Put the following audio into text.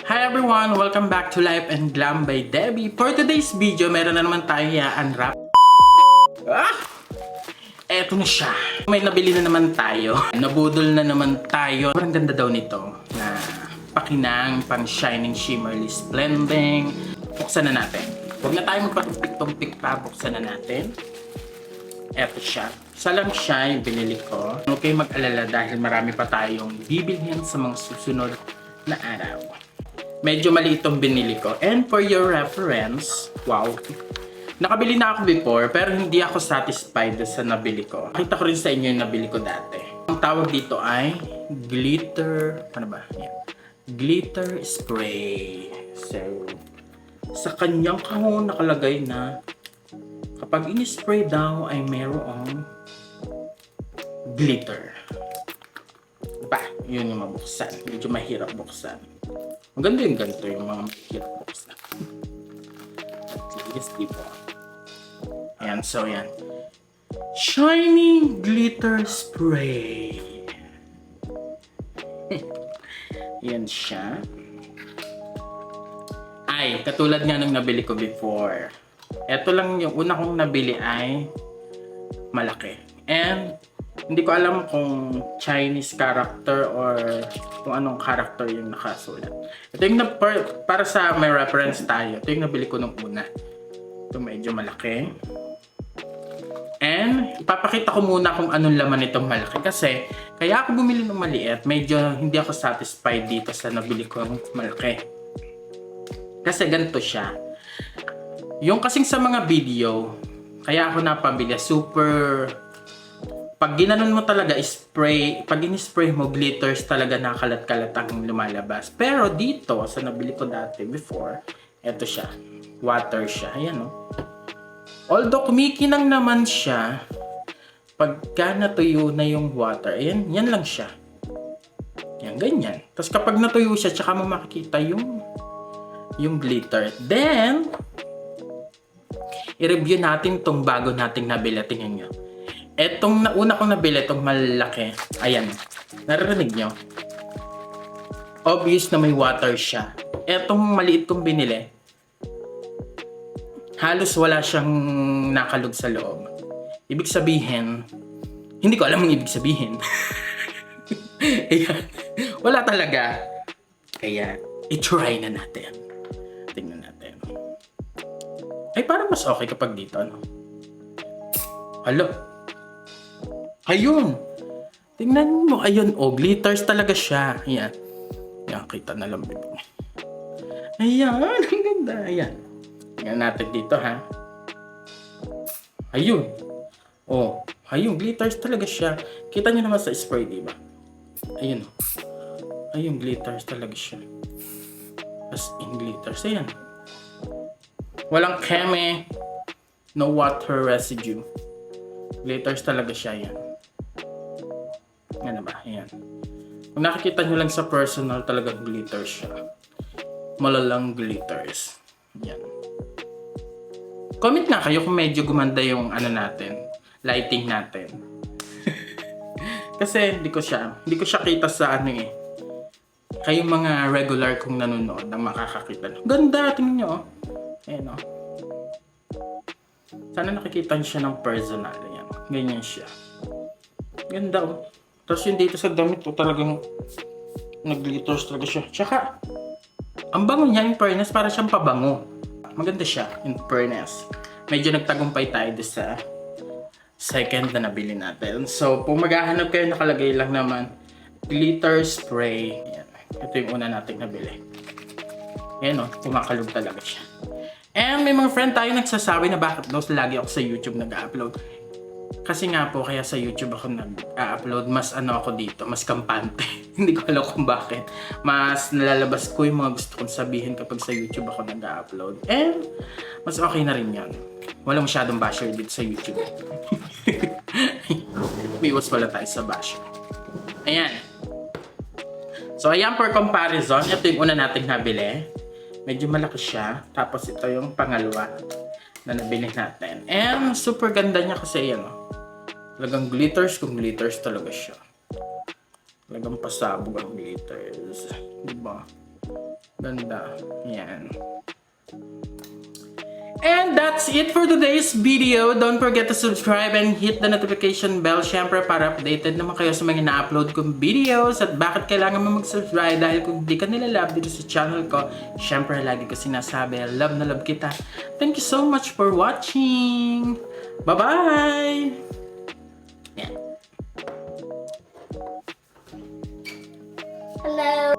Hi everyone! Welcome back to Life and Glam by Debbie. For today's video, meron na naman tayo i-unwrap. Eto na siya. May nabili na naman tayo. Nabudol na naman tayo. Parang ganda daw nito na pakinang, pang shining, shimmerly, splending. Buksan na natin. Huwag na tayo magpatumpik-tumpik pa. Buksan na natin. Eto siya. Isa lang siya yung binili ko. Huwag kayong mag-alala dahil marami pa tayong bibilhin sa mga susunod na araw. Medyo maliit itong binili ko. And for your reference, wow. Nakabili na ako before, pero hindi ako satisfied sa nabili ko. Nakita ko rin sa inyo yung nabili ko dati. Ang tawag dito ay glitter, ano ba? Yan. Glitter spray. So, sa kanyang kahon nakalagay na kapag in-spray daw ay mayroong glitter. Diba? Yun yung mabuksan. Medyo mahirap buksan. Maganda yung ganito yung mga mahirap buksan. Yes, tipo. Ayan, so yan. Shiny glitter spray. Yan siya. Ay, katulad nga nung nabili ko before. Ito lang yung una kong nabili ay malaki. And hindi ko alam kung Chinese character or kung anong character yung nakasulat. Ito yung para sa may reference tayo. Ito yung nabili ko nung una. Ito medyo malaki. And ipapakita ko muna kung anong laman nitong malaki. Kasi kaya ako bumili ng maliit, medyo hindi ako satisfied dito sa nabili ko ng malaki. Kasi ganito siya. Yung kasing sa mga video, kaya ako napabili, super... Pag ginanon mo talaga, spray, pag in-spray mo, glitters talaga nakalat-kalat ang lumalabas. Pero dito, sa nabili ko dati before, eto siya. Water siya. Ayan, no? Although kumikinang naman siya, pagka natuyo na yung water, ayan, yan lang siya. Yan, ganyan. Tapos kapag natuyo siya, tsaka mo makikita yung glitter. Then, i-review natin tong bago nating nabili. Tingnan nyo. Etong nauna kong nabili, itong malaki. Ayan. Naririnig nyo? Obvious na may water siya. Etong maliit kong binili, halos wala siyang nakalog sa loob. Ibig sabihin, hindi ko alam ang ibig sabihin. Ayan. Wala talaga. Kaya, i-try na natin. Tingnan natin. Ay, parang mas okay kapag dito, ano? Hello? Ayun! Tingnan mo, ayun, oh, glitters talaga siya. Ayan. Ayan, kita na lang. Ayan, ang ganda. Ayan. Tingnan natin dito, ha? Ayun. Oh, ayun, glitters talaga siya. Kita nyo naman sa spray, diba? Ayun, oh. Ayun, glitters talaga siya. As in glitters. Ayan. Walang keme. No water residue. Glitters talaga siya, yan. Yan ba? Ayan. Kung nakikita nyo lang sa personal, talagang glitters siya. Malalang glitters. Yan. Comment nga kayo kung medyo gumanda yung ano natin, lighting natin. Kasi hindi ko siya kita sa ano eh. Kayong mga regular kong nanonood ang makakakita. Ganda, tingnan nyo. Ayan o. Sana nakikita nyo siya ng personal. Ayan. Ganyan siya. Ganda o. Tapos yung dito sa damit o talagang nag-glitters talaga siya. Tsaka, ang bango niya in fairness, para siyang pabango. Maganda siya in fairness. Medyo nagtagumpay tayo sa second na nabili natin. So, kung maghahanap kayo, nakalagay lang naman glitter spray. Yan. Ito yung una nating nabili. Yan o, kumakalog talaga siya. And may mga friend tayo nagsasabi na bakit daw lagi ako sa YouTube nag-upload. Kasi nga po, kaya sa YouTube ako nag-upload, mas ano ako dito, mas kampante. Hindi ko alam kung bakit. Mas nalalabas ko yung mga gusto kong sabihin kapag sa YouTube ako nag-upload. And mas okay na rin yan. Walang masyadong basher dito sa YouTube. Biwas pala tayo sa basher. Ayan. So ayan, for comparison, ito yung una nating nabili. Medyo malaki siya. Tapos ito yung pangalawa na nabili natin. And super ganda niya kasi yan, oh. Talagang glitters kung glitters talaga siya. Talagang pasabog ang glitters. Diba? Ganda. Yan. And that's it for today's video. Don't forget to subscribe and hit the notification bell, syempre, para updated naman kayo sa mga na-upload kong videos. At bakit kailangan mo mag-subscribe? Dahil kung di ka nilalove dito sa channel ko, syempre, lagi ko sinasabi, love na love kita. Thank you so much for watching. Bye-bye! Yeah. Hello.